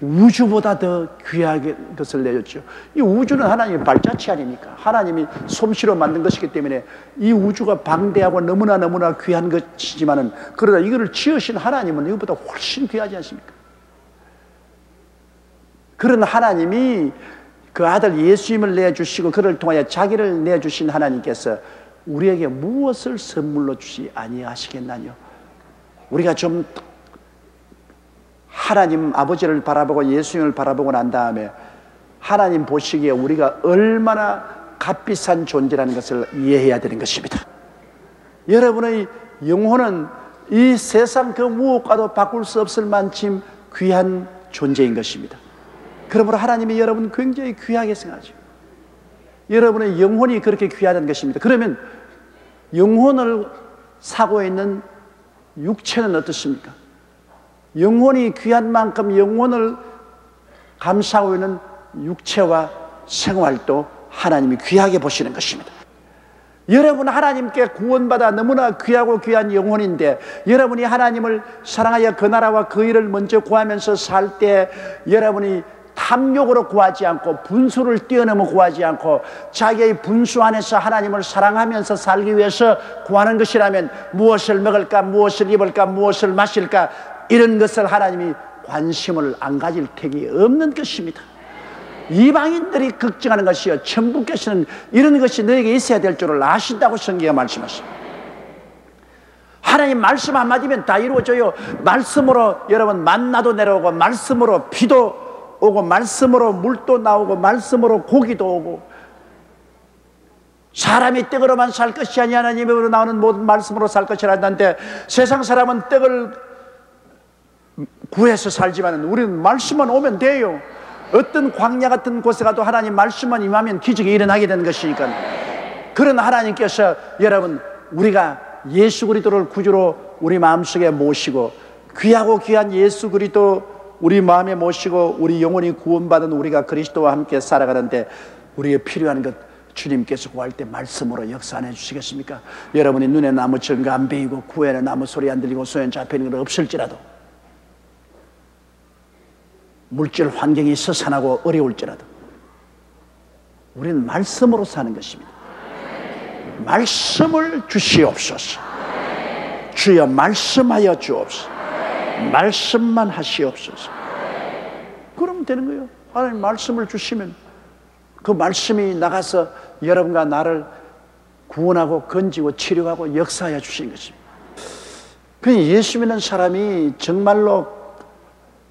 우주보다 더 귀한 것을 내줬죠. 이 우주는 하나님의 발자취 아닙니까? 하나님이 솜씨로 만든 것이기 때문에 이 우주가 방대하고 너무나 귀한 것이지만은, 그러나 이거를 지으신 하나님은 이것보다 훨씬 귀하지 않습니까? 그런 하나님이 그 아들 예수님을 내주시고 그를 통하여 자기를 내주신 하나님께서 우리에게 무엇을 선물로 주시 아니하시겠나요? 우리가 좀 하나님 아버지를 바라보고 예수님을 바라보고 난 다음에 하나님 보시기에 우리가 얼마나 값비싼 존재라는 것을 이해해야 되는 것입니다. 여러분의 영혼은 이 세상 그 무엇과도 바꿀 수 없을 만큼 귀한 존재인 것입니다. 그러므로 하나님이 여러분 굉장히 귀하게 생각하죠. 여러분의 영혼이 그렇게 귀하다는 것입니다. 그러면 영혼을 사고 있는 육체는 어떻습니까? 영혼이 귀한 만큼 영혼을 감싸고 있는 육체와 생활도 하나님이 귀하게 보시는 것입니다. 여러분 하나님께 구원받아 너무나 귀하고 귀한 영혼인데, 여러분이 하나님을 사랑하여 그 나라와 그 일을 먼저 구하면서 살 때 여러분이 탐욕으로 구하지 않고 분수를 뛰어넘어 구하지 않고 자기의 분수 안에서 하나님을 사랑하면서 살기 위해서 구하는 것이라면 무엇을 먹을까, 무엇을 입을까, 무엇을 마실까, 이런 것을 하나님이 관심을 안 가질 택이 없는 것입니다. 이방인들이 걱정하는 것이요, 천국께서는 이런 것이 너에게 있어야 될 줄을 아신다고 성경에 말씀하십니다. 하나님 말씀 한마디면 다 이루어져요. 말씀으로 여러분 만나도 내려오고, 말씀으로 비도 오고, 말씀으로 물도 나오고, 말씀으로 고기도 오고, 사람이 떡으로만 살 것이 아니 하나님으로 나오는 모든 말씀으로 살 것이라 한다는데, 세상 사람은 떡을 구해서 살지만 우리는 말씀만 오면 돼요. 어떤 광야 같은 곳에 가도 하나님 말씀만 임하면 기적이 일어나게 되는 것이니까. 그런 하나님께서 여러분 우리가 예수 그리스도를 구주로 우리 마음속에 모시고, 귀하고 귀한 예수 그리스도 우리 마음에 모시고 우리 영혼이 구원받은 우리가 그리스도와 함께 살아가는데, 우리의 필요한 것 주님께서 구할 때 말씀으로 역사 안 해주시겠습니까? 여러분이 눈에 나무 철거 안 베이고 구에는 나무 소리 안 들리고 소연 잡히는 건 없을지라도, 물질 환경이 서산하고 어려울지라도 우리는 말씀으로 사는 것입니다. 말씀을 주시옵소서. 주여 말씀하여 주옵소서. 말씀만 하시옵소서. 그러면 되는 거예요. 하나님 말씀을 주시면 그 말씀이 나가서 여러분과 나를 구원하고 건지고 치료하고 역사하여 주신 것입니다. 그 예수 믿는 사람이 정말로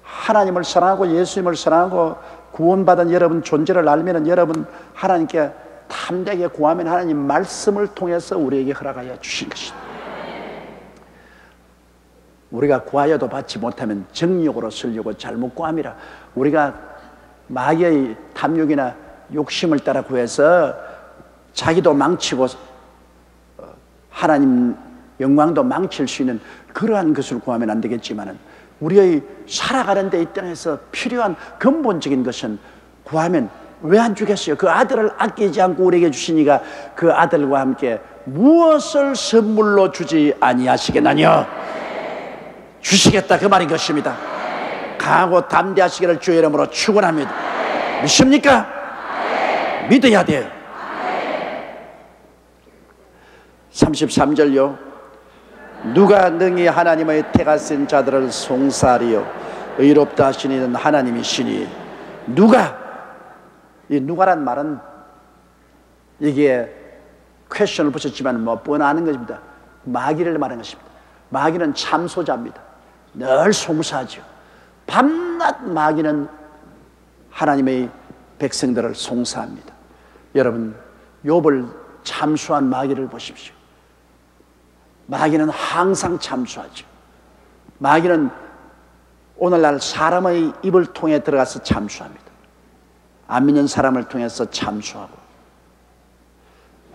하나님을 사랑하고 예수님을 사랑하고 구원받은 여러분 존재를 알면, 여러분 하나님께 탐되게 구하면 하나님 말씀을 통해서 우리에게 허락하여 주신 것입니다. 우리가 구하여도 받지 못하면 정욕으로 쓰려고 잘못 구함이라. 우리가 마귀의 탐욕이나 욕심을 따라 구해서 자기도 망치고 하나님 영광도 망칠 수 있는 그러한 것을 구하면 안 되겠지만은, 우리의 살아가는 데 이 땅에서 필요한 근본적인 것은 구하면 왜 안 주겠어요? 그 아들을 아끼지 않고 우리에게 주시니까 그 아들과 함께 무엇을 선물로 주지 아니하시겠나요? 주시겠다, 그 말인 것입니다. 강하고 담대하시기를 주의 이름으로 축원합니다. 믿습니까? 믿어야 돼요. 33절요. 누가 능히 하나님의 태가 쓴 자들을 송사하리요, 의롭다 하시는 하나님이시니. 누가, 이 누가란 말은 이게 퀘션을 붙였지만 뭐 뻔하는 것입니다. 마귀를 말하는 것입니다. 마귀는 참소자입니다. 늘 송사하죠. 밤낮 마귀는 하나님의 백성들을 송사합니다. 여러분, 욥을 참수한 마귀를 보십시오. 마귀는 항상 참수하죠. 마귀는 오늘날 사람의 입을 통해 들어가서 참수합니다. 안 믿는 사람을 통해서 참수하고,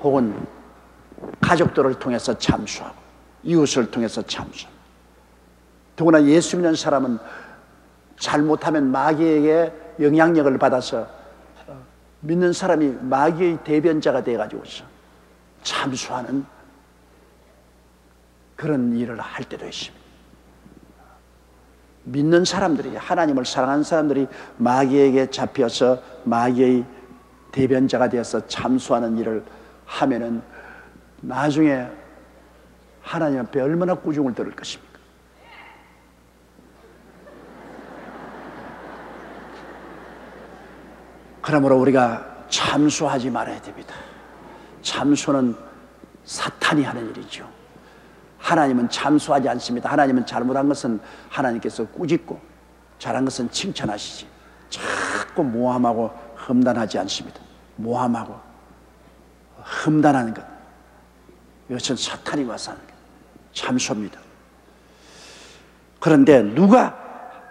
혹은 가족들을 통해서 참수하고, 이웃을 통해서 참수하고, 더구나 예수 믿는 사람은 잘못하면 마귀에게 영향력을 받아서 믿는 사람이 마귀의 대변자가 되어가지고서 참수하는 그런 일을 할 때도 있습니다. 믿는 사람들이, 하나님을 사랑하는 사람들이 마귀에게 잡혀서 마귀의 대변자가 되어서 참수하는 일을 하면은 나중에 하나님 앞에 얼마나 꾸중을 들을 것입니까? 그러므로 우리가 참수하지 말아야 됩니다. 참수는 사탄이 하는 일이죠. 하나님은 참수하지 않습니다. 하나님은 잘못한 것은 하나님께서 꾸짖고 잘한 것은 칭찬하시지, 자꾸 모함하고 험담하지 않습니다. 모함하고 험담하는 것, 이것은 사탄이 와서 하는 것, 참수입니다. 그런데 누가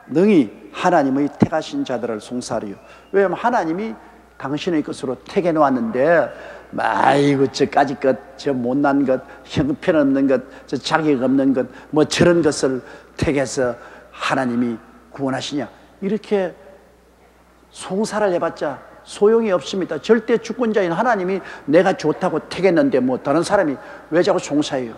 능히 하나님의 택하신 자들을 송사하리요? 왜냐하면 하나님이 당신의 것으로 택해 놓았는데, 아이고 저까지 것, 저 못난 것, 형편없는 것, 저 자격 없는 것, 뭐 저런 것을 택해서 하나님이 구원하시냐, 이렇게 송사를 해봤자 소용이 없습니다. 절대 주권자인 하나님이 내가 좋다고 택했는데 뭐 다른 사람이 왜 자꾸 송사해요?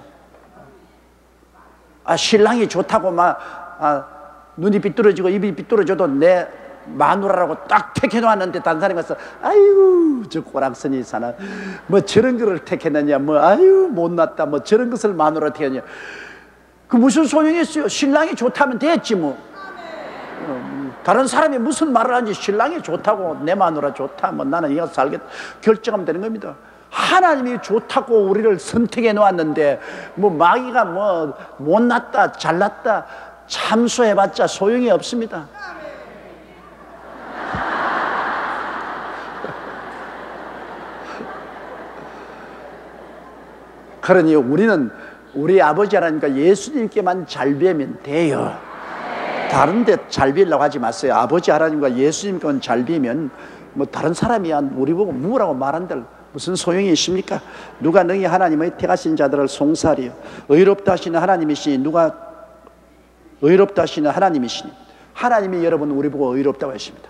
신랑이 좋다고 막 눈이 비뚤어지고 입이 비뚤어져도 내 마누라라고 딱 택해놓았는데 다른 사람이 가서 아유 저 꼬락선이 사나, 뭐 저런 거를 택했느냐, 뭐 아유 못났다, 뭐 저런 것을 마누라 택했느냐. 그 무슨 소용이 있어요? 신랑이 좋다면 됐지 뭐. 다른 사람이 무슨 말을 하는지, 신랑이 좋다고 내 마누라 좋다, 뭐 나는 이거 살겠다 결정하면 되는 겁니다. 하나님이 좋다고 우리를 선택해 놓았는데 뭐 마귀가 뭐 못났다 잘났다 참수해봤자 소용이 없습니다. 그러니 우리는 우리 아버지 하나님과 예수님께만 잘 비면 돼요. 다른 데 잘 비려고 하지 마세요. 아버지 하나님과 예수님께만 잘 비면 뭐 다른 사람이야 우리 보고 뭐라고 말한들 무슨 소용이 있습니까? 누가 능히 하나님의 택하신 자들을 송사하리요? 의롭다 하시는 하나님이시니, 누가 의롭다 하시는 하나님이시니, 하나님이 여러분 우리 보고 의롭다고 하십니다.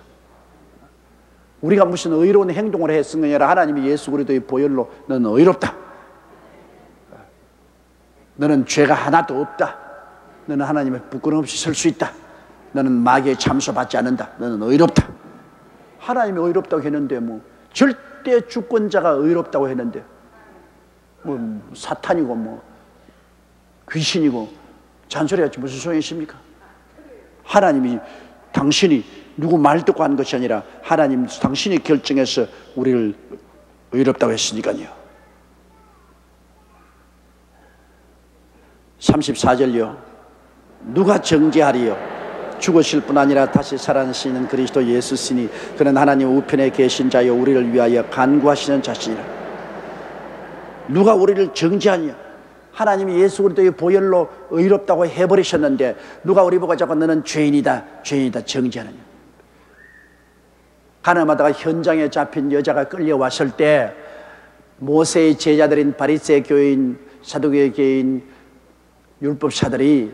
우리가 무슨 의로운 행동을 했은 게 아니라 하나님이 예수 그리스도의 보혈로 너는 의롭다, 너는 죄가 하나도 없다, 너는 하나님의 부끄럼 없이 설 수 있다, 너는 마귀에 참소받지 않는다, 너는 의롭다. 하나님이 의롭다고 했는데 뭐 절대 주권자가 의롭다고 했는데 뭐 사탄이고 뭐 귀신이고 잔소리하지 무슨 소용이 있습니까? 하나님이, 당신이 누구 말 듣고 한 것이 아니라 하나님 당신이 결정해서 우리를 의롭다고 했으니까요. 34절요. 누가 정죄하리요? 죽으실 뿐 아니라 다시 살아나시는 그리스도 예수시니 그는 하나님 우편에 계신 자여 우리를 위하여 간구하시는 자시니라. 누가 우리를 정죄하냐? 하나님이 예수 그리스도의 보혈로 의롭다고 해버리셨는데 누가 우리 보고 자꾸 너는 죄인이다 죄인이다 정죄하느냐? 가나마다가 현장에 잡힌 여자가 끌려왔을 때 모세의 제자들인 바리새 교인, 사두개 교인, 율법사들이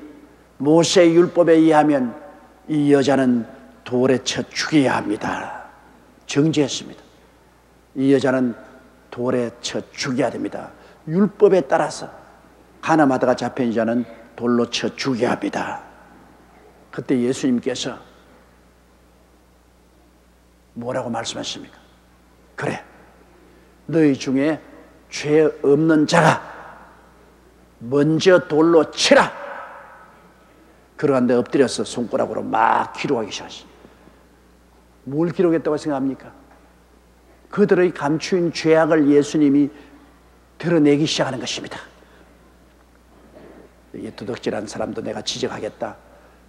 모세의 율법에 의하면 이 여자는 돌에 쳐 죽여야 합니다. 정죄했습니다. 이 여자는 돌에 쳐 죽여야 됩니다. 율법에 따라서 가나마다가 잡힌 자는 돌로 쳐 죽여야 합니다. 그때 예수님께서 뭐라고 말씀하십니까? 그래, 너희 중에 죄 없는 자가 먼저 돌로 치라. 그러한데 엎드려서 손가락으로 막 기록하기 시작하십니다. 뭘 기록했다고 생각합니까? 그들의 감추인 죄악을 예수님이 드러내기 시작하는 것입니다. 여기 도둑질한 사람도 내가 지적하겠다.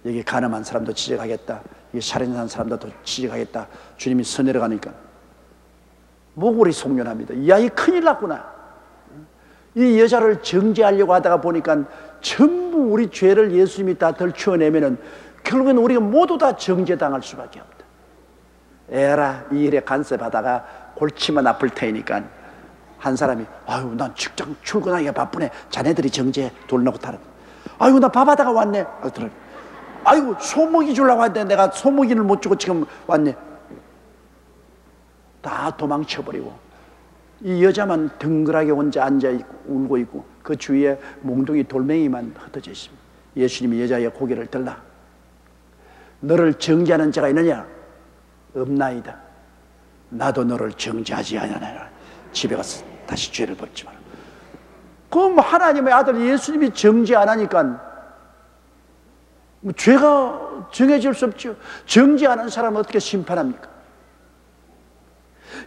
여기 가늠한 사람도 지적하겠다. 여기 살인한 사람도 지적하겠다. 주님이 서내려 가니까 목걸이 속련합니다. 야, 이 큰일 났구나. 이 여자를 정죄하려고 하다가 보니까 전부 우리 죄를 예수님이 다 덜추어내면은 결국은 우리가 모두 다 정죄당할 수밖에 없다. 에라, 이 일에 간섭하다가 골치만 아플 테니까 한 사람이, 아유, 난 직장 출근하기가 바쁘네. 자네들이 정죄 돌려놓고 타라. 아유, 나 밥하다가 왔네. 아이고, 소고기 주려고 했는데 내가 소고기를 못 주고 지금 왔네. 다 도망쳐버리고 이 여자만 덩그랗게 혼자 앉아있고 울고 있고 그 주위에 몽둥이 돌멩이만 흩어져 있습니다. 예수님이 여자의 고개를 들라. 너를 정죄하는 자가 있느냐? 없나이다. 나도 너를 정죄하지 않으나 집에 가서 다시 죄를 벗지 마라. 그럼 하나님의 아들 예수님이 정죄 안 하니까 죄가 정해질 수 없죠. 정죄하는 사람은 어떻게 심판합니까?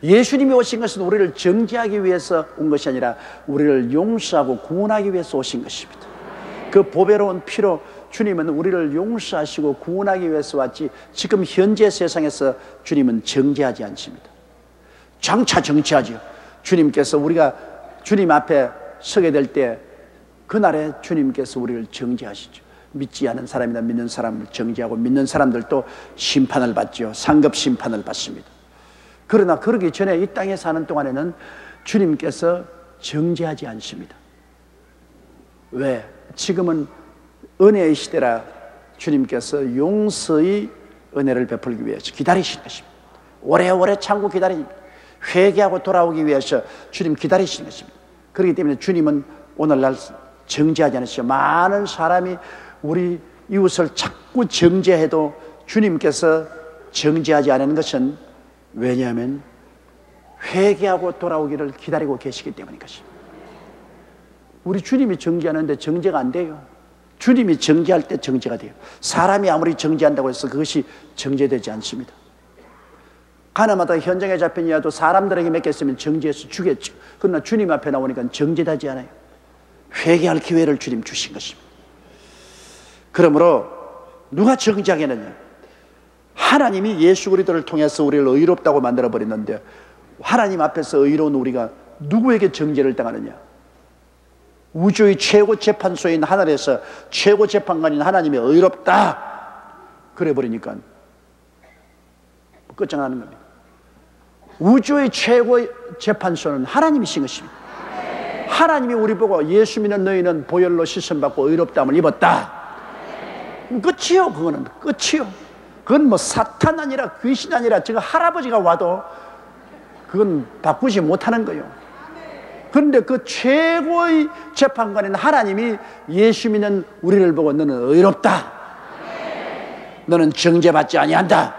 예수님이 오신 것은 우리를 정죄하기 위해서 온 것이 아니라 우리를 용서하고 구원하기 위해서 오신 것입니다. 그 보배로운 피로 주님은 우리를 용서하시고 구원하기 위해서 왔지 지금 현재 세상에서 주님은 정죄하지 않습니다. 장차 정죄하죠. 주님께서 우리가 주님 앞에 서게 될 때 그날에 주님께서 우리를 정죄하시죠. 믿지 않은 사람이나 믿는 사람을 정죄하고 믿는 사람들도 심판을 받죠. 상급 심판을 받습니다. 그러나 그러기 전에 이 땅에 사는 동안에는 주님께서 정죄하지 않습니다. 왜? 지금은 은혜의 시대라 주님께서 용서의 은혜를 베풀기 위해서 기다리시는 것입니다. 오래오래 참고 기다리니 회개하고 돌아오기 위해서 주님 기다리시는 것입니다. 그렇기 때문에 주님은 오늘날 정죄하지 않으시죠. 많은 사람이 우리 이웃을 자꾸 정죄해도 주님께서 정죄하지 않은 것은 왜냐하면 회개하고 돌아오기를 기다리고 계시기 때문인 것입니다. 우리 주님이 정죄하는데 정죄가 안 돼요. 주님이 정죄할 때 정죄가 돼요. 사람이 아무리 정죄한다고 해서 그것이 정죄되지 않습니다. 가나마다 현장에 잡힌 이라도 사람들에게 맡겼으면 정죄해서 주겠죠. 그러나 주님 앞에 나오니까 정죄되지 않아요. 회개할 기회를 주님 주신 것입니다. 그러므로 누가 정죄하겠느냐? 하나님이 예수 그리스도를 통해서 우리를 의롭다고 만들어버렸는데 하나님 앞에서 의로운 우리가 누구에게 정죄를 당하느냐? 우주의 최고 재판소인 하늘에서 최고 재판관인 하나님이 의롭다 그래 버리니까 끝장나는 겁니다. 우주의 최고 재판소는 하나님이신 것입니다. 하나님이 우리 보고 예수 믿는 너희는 보혈로 씻음받고 의롭다함을 입었다. 끝이요. 그거는 끝이요. 그건 뭐 사탄 아니라 귀신 아니라 지금 할아버지가 와도 그건 바꾸지 못하는 거예요. 그런데 그 최고의 재판관인 하나님이 예수 믿는 우리를 보고 너는 의롭다. 너는 정죄받지 아니한다.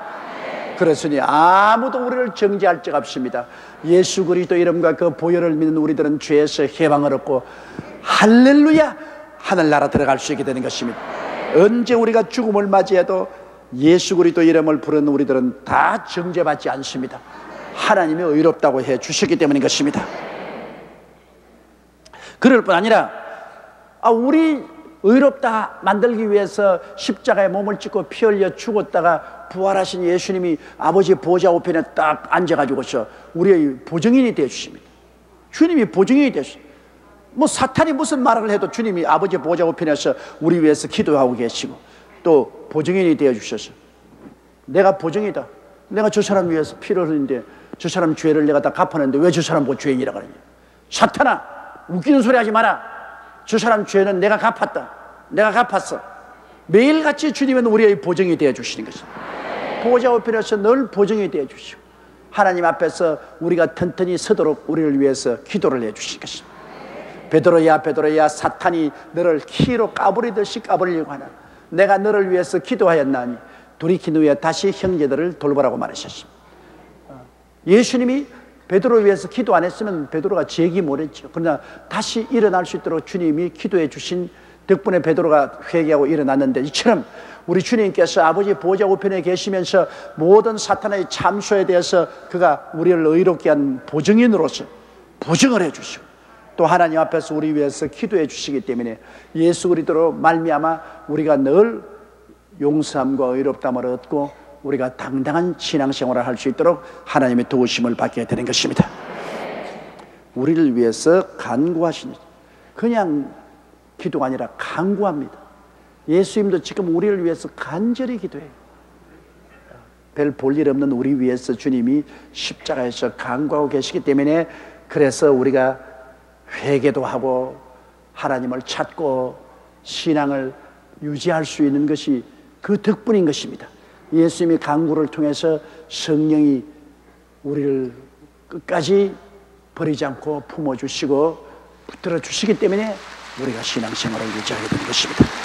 그랬으니 아무도 우리를 정죄할 적 없습니다. 예수 그리스도 이름과 그 보혈을 믿는 우리들은 죄에서 해방을 얻고 할렐루야 하늘나라 들어갈 수 있게 되는 것입니다. 언제 우리가 죽음을 맞이해도 예수 그리스도 이름을 부르는 우리들은 다 정죄받지 않습니다. 하나님이 의롭다고 해 주셨기 때문인 것입니다. 그럴 뿐 아니라 우리 의롭다 만들기 위해서 십자가에 몸을 찢고 피 흘려 죽었다가 부활하신 예수님이 아버지 보좌 우편에 딱 앉아가지고서 우리의 보증인이 되어 주십니다. 주님이 보증인이 되십니다. 뭐 사탄이 무슨 말을 해도 주님이 아버지 보좌 우편에서 우리 위해서 기도하고 계시고 또 보증인이 되어 주셔서 내가 보증이다. 내가 저 사람 위해서 피를 흘리는데 저 사람 죄를 내가 다 갚았는데 왜 저 사람 보고 죄인이라고 하느냐? 사탄아, 웃기는 소리 하지 마라. 저 사람 죄는 내가 갚았다. 내가 갚았어. 매일같이 주님은 우리의 보증이 되어 주시는 것입니다. 보좌 우편에서 늘 보증이 되어 주시고 하나님 앞에서 우리가 튼튼히 서도록 우리를 위해서 기도를 해 주신 것입니다. 베드로야 베드로야 사탄이 너를 키로 까부리듯이 까부리려고 하나 내가 너를 위해서 기도하였나니 돌이킨 후에 다시 형제들을 돌보라고 말하셨습니다. 예수님이 베드로를 위해서 기도 안 했으면 베드로가 제기 못했죠. 그러나 다시 일어날 수 있도록 주님이 기도해 주신 덕분에 베드로가 회개하고 일어났는데 이처럼 우리 주님께서 아버지 보좌 우편에 계시면서 모든 사탄의 참소에 대해서 그가 우리를 의롭게 한 보증인으로서 보증을 해주시고, 또 하나님 앞에서 우리 위해서 기도해 주시기 때문에 예수 그리스도로 말미암아 우리가 늘 용서함과 의롭다함을 얻고 우리가 당당한 신앙생활을 할 수 있도록 하나님의 도우심을 받게 되는 것입니다. 우리를 위해서 간구하시는, 그냥 기도가 아니라 간구합니다. 예수님도 지금 우리를 위해서 간절히 기도해요. 별 볼 일 없는 우리 위해서 주님이 십자가에서 간구하고 계시기 때문에, 그래서 우리가 회개도 하고 하나님을 찾고 신앙을 유지할 수 있는 것이 그 덕분인 것입니다. 예수님이 간구를 통해서 성령이 우리를 끝까지 버리지 않고 품어주시고 붙들어 주시기 때문에 우리가 신앙생활을 유지하게 되는 것입니다.